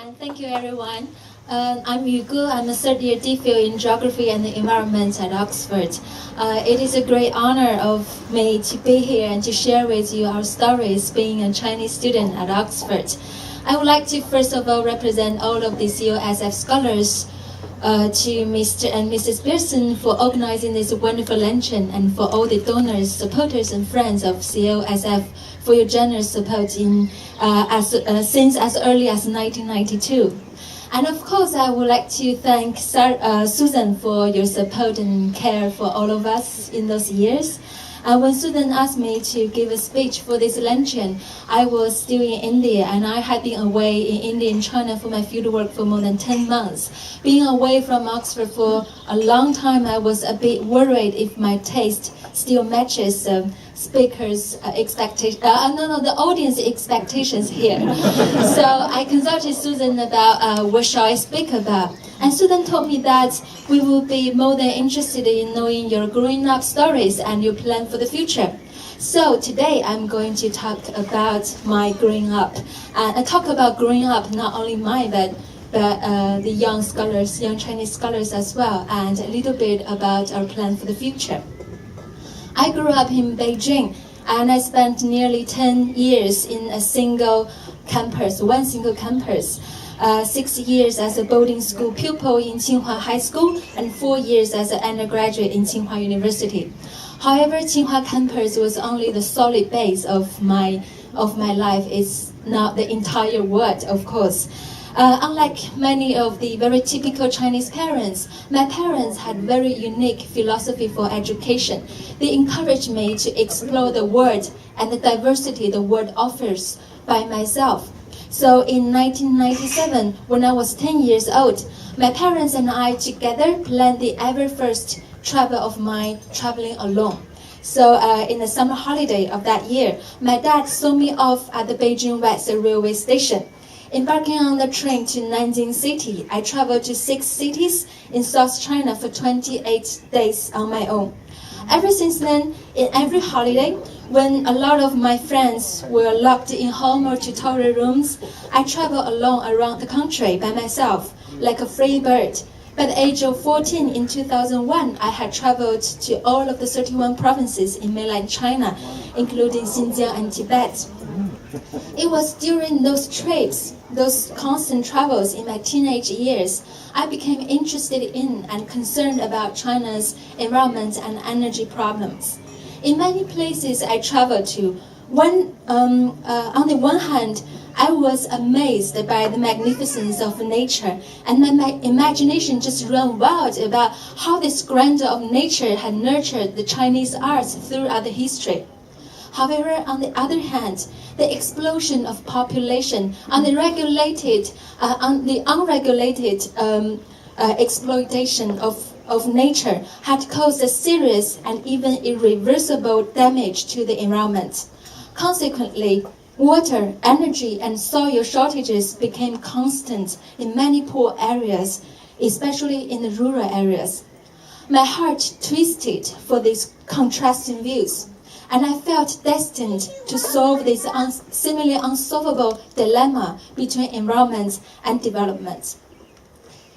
And thank you, everyone. I'm Yuge. I'm a third-year DPhil in Geography and the Environment at Oxford. It is a great honor of me to be here and to share with you our stories being a Chinese student at Oxford. I would like to first of all represent all of the COSF scholars to Mr. and Mrs. Pearson for organizing this wonderful luncheon, and for all the donors, supporters, and friends of COSF for your generous support since as early as 1992. And of course, I would like to thank Susan for your support and care for all of us in those years. When Susan asked me to give a speech for this luncheon, I was still in India, and I had been away in India and China for my fieldwork for more than 10 months. Being away from Oxford for a long time, I was a bit worried if my taste still matches speakers' the audience expectations here. So I consulted Susan about what shall I speak about. And Susan told me that we will be more than interested in knowing your growing up stories and your plan for the future. So today I'm going to talk about my growing up. And I talk about growing up, not only mine, but the young scholars, young Chinese scholars as well, and a little bit about our plan for the future. I grew up in Beijing, and I spent nearly 10 years in one single campus. 6 years as a boarding school pupil in Tsinghua High School, and 4 years as an undergraduate in Tsinghua University. However, Tsinghua campus was only the solid base of my life. It's not the entire world, of course. Unlike many of the very typical Chinese parents, my parents had very unique philosophy for education. They encouraged me to explore the world and the diversity the world offers by myself. So in 1997, when I was 10 years old, my parents and I together planned the ever first travel of mine, traveling alone. So in the summer holiday of that year, my dad saw me off at the Beijing West railway station. Embarking on the train to Nanjing City, I traveled to 6 cities in South China for 28 days on my own. Ever since then, in every holiday, when a lot of my friends were locked in home or tutorial rooms, I traveled alone around the country by myself, like a free bird. By the age of 14 in 2001, I had traveled to all of the 31 provinces in mainland China, including Xinjiang and Tibet. It was during those trips, those constant travels in my teenage years, I became interested in and concerned about China's environment and energy problems. In many places I traveled to, on the one hand, I was amazed by the magnificence of nature, and my imagination just ran wild about how this grandeur of nature had nurtured the Chinese arts throughout the history. However, on the other hand, the explosion of population and the unregulated exploitation of nature had caused a serious and even irreversible damage to the environment. Consequently, water, energy, and soil shortages became constant in many poor areas, especially in the rural areas. My heart twisted for these contrasting views, and I felt destined to solve this seemingly unsolvable dilemma between environment and development.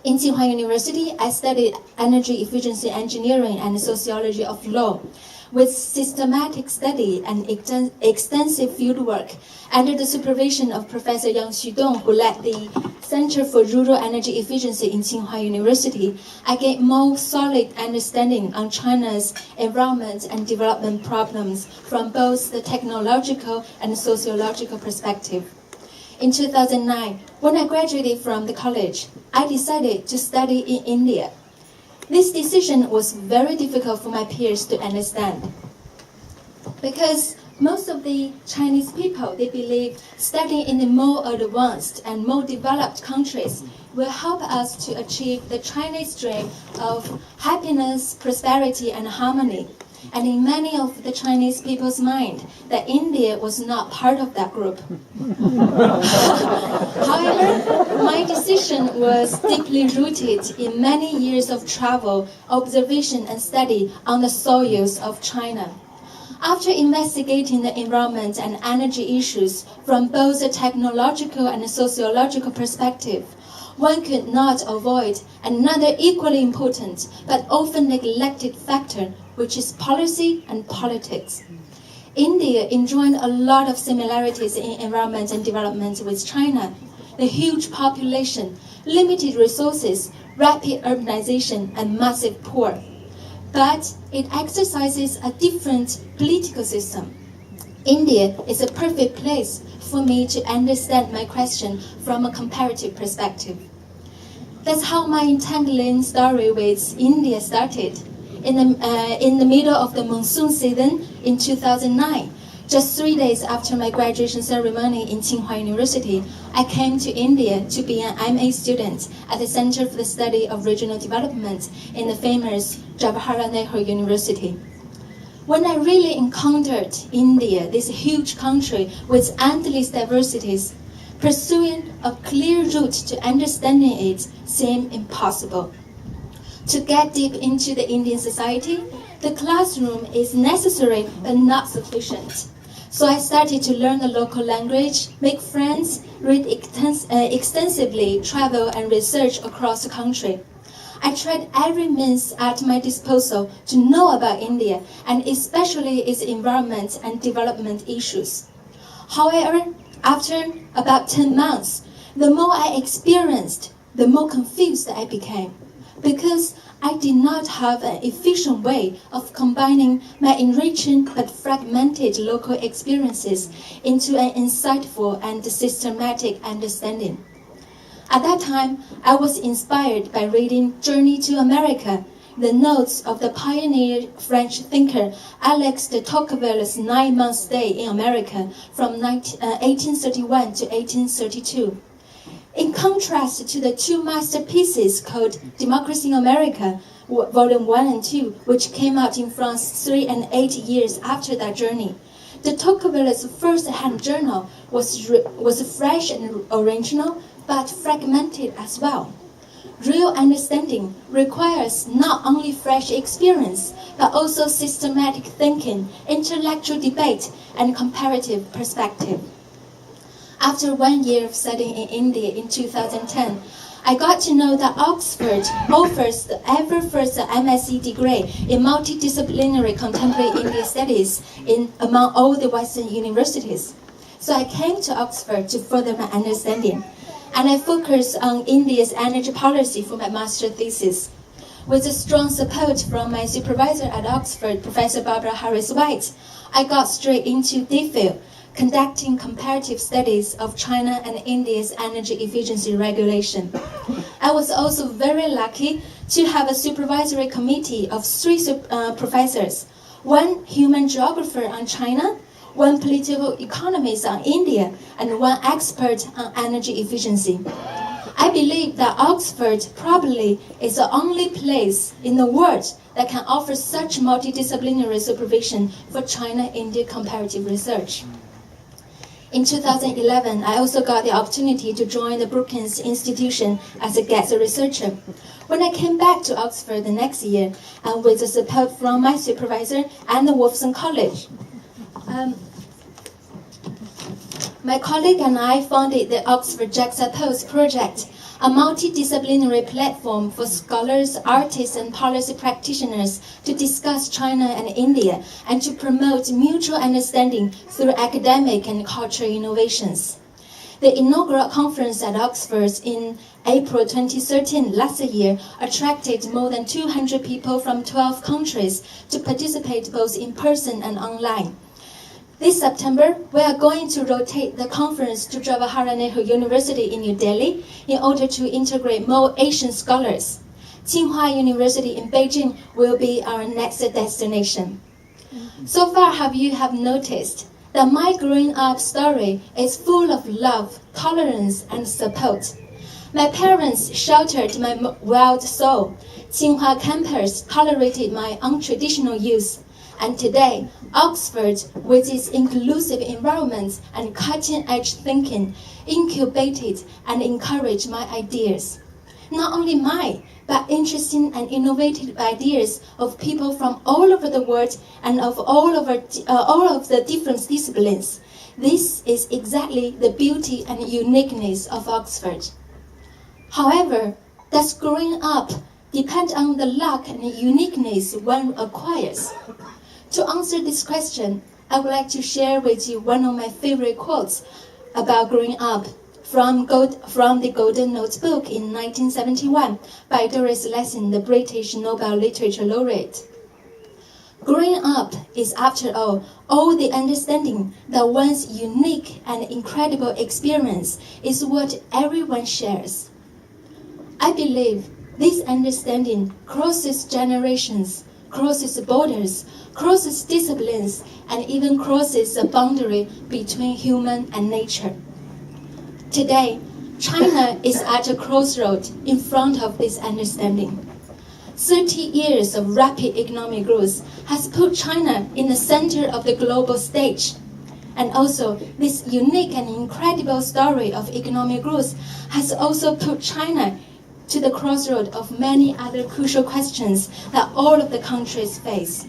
In Tsinghua University, I studied energy efficiency engineering and sociology of law. With systematic study and extensive fieldwork under the supervision of Professor Yang Xudong, who led the Center for Rural Energy Efficiency in Tsinghua University, I gained more solid understanding on China's environment and development problems from both the technological and sociological perspective. In 2009, when I graduated from the college, I decided to study in India. This decision was very difficult for my peers to understand, because most of the Chinese people, they believe studying in the more advanced and more developed countries will help us to achieve the Chinese dream of happiness, prosperity, and harmony. And in many of the Chinese people's mind, that India was not part of that group. However, my decision was deeply rooted in many years of travel, observation, and study on the soils of China. After investigating the environment and energy issues from both a technological and a sociological perspective, one could not avoid another equally important but often neglected factor, which is policy and politics. India enjoyed a lot of similarities in environment and development with China. The huge population, limited resources, rapid urbanization, and massive poor. But it exercises a different political system. India is a perfect place for me to understand my question from a comparative perspective. That's how my entangling story with India started. In the middle of the monsoon season in 2009, just 3 days after my graduation ceremony in Tsinghua University, I came to India to be an MA student at the Center for the Study of Regional Development in the famous Jawaharlal Nehru University. When I really encountered India, this huge country with endless diversities, pursuing a clear route to understanding it seemed impossible. To get deep into the Indian society, the classroom is necessary but not sufficient. So I started to learn the local language, make friends, read extensively, travel and research across the country. I tried every means at my disposal to know about India and especially its environment and development issues. However, after about 10 months, the more I experienced, the more confused I became, because I did not have an efficient way of combining my enriching but fragmented local experiences into an insightful and systematic understanding. At that time, I was inspired by reading Journey to America, the notes of the pioneer French thinker Alex de Tocqueville's 9-month stay in America from 1831 to 1832. In contrast to the two masterpieces called Democracy in America, Volume 1 and 2, which came out in France 3 and 8 years after that journey, de Tocqueville's first-hand journal was fresh and original, but fragmented as well. Real understanding requires not only fresh experience, but also systematic thinking, intellectual debate, and comparative perspective. After 1 year of studying in India in 2010, I got to know that Oxford offers the first MSc degree in multidisciplinary contemporary Indian studies among all the Western universities. So I came to Oxford to further my understanding, and I focused on India's energy policy for my master thesis. With the strong support from my supervisor at Oxford, Professor Barbara Harris-White, I got straight into DPhil, conducting comparative studies of China and India's energy efficiency regulation. I was also very lucky to have a supervisory committee of 3 professors, 1 human geographer on China, 1 political economist on India, and 1 expert on energy efficiency. I believe that Oxford probably is the only place in the world that can offer such multidisciplinary supervision for China-India comparative research. In 2011, I also got the opportunity to join the Brookings Institution as a guest researcher. When I came back to Oxford the next year, and with the support from my supervisor and the Wolfson College, my colleague and I founded the Oxford Juxtapose project, a multidisciplinary platform for scholars, artists, and policy practitioners to discuss China and India and to promote mutual understanding through academic and cultural innovations. The inaugural conference at Oxford in April 2013, last year, attracted more than 200 people from 12 countries to participate both in person and online. This September, we are going to rotate the conference to Jawaharlal Nehru University in New Delhi in order to integrate more Asian scholars. Tsinghua University in Beijing will be our next destination. So far, you have noticed that my growing up story is full of love, tolerance, and support. My parents sheltered my wild soul. Tsinghua campus tolerated my untraditional youth. And today, Oxford, with its inclusive environment and cutting-edge thinking, incubated and encouraged my ideas. not only mine, but interesting and innovative ideas of people from all over the world and of all of the different disciplines. This is exactly the beauty and uniqueness of Oxford. However, does growing up depend on the luck and uniqueness one acquires? To answer this question, I would like to share with you one of my favorite quotes about growing up from the Golden Notebook in 1971 by Doris Lessing, the British Nobel Literature Laureate. Growing up is, after all the understanding that one's unique and incredible experience is what everyone shares. I believe this understanding crosses generations, crosses borders, crosses disciplines, and even crosses the boundary between human and nature. Today, China is at a crossroad in front of this understanding. 30 years of rapid economic growth has put China in the center of the global stage. And also, this unique and incredible story of economic growth has also put China to the crossroad of many other crucial questions that all of the countries face.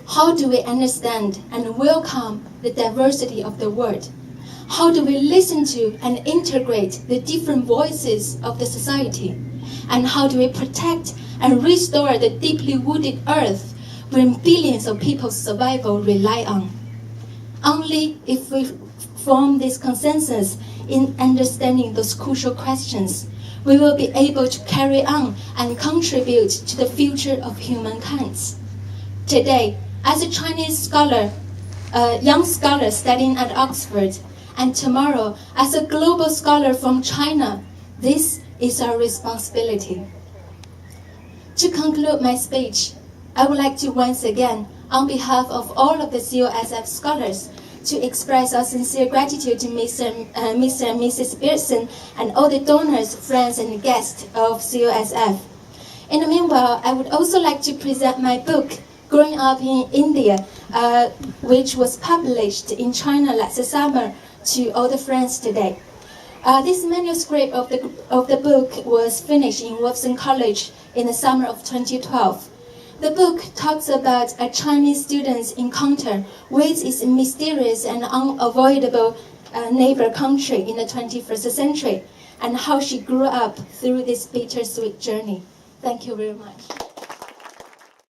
How do we understand and welcome the diversity of the world? How do we listen to and integrate the different voices of the society? And how do we protect and restore the deeply wounded earth where billions of people's survival rely on? Only if we form this consensus in understanding those crucial questions, we will be able to carry on and contribute to the future of humankind. Today, as a Chinese scholar, a young scholar studying at Oxford, and tomorrow, as a global scholar from China, this is our responsibility. To conclude my speech, I would like to once again, on behalf of all of the COSF scholars, to express our sincere gratitude to Mr. and Mrs. Pearson and all the donors, friends, and guests of COSF. In the meanwhile, I would also like to present my book, Growing Up in India, which was published in China last summer, to all the friends today. This manuscript of the book was finished in Wolfson College in the summer of 2012. The book talks about a Chinese student's encounter with its mysterious and unavoidable neighbor country in the 21st century, and how she grew up through this bittersweet journey. Thank you very much.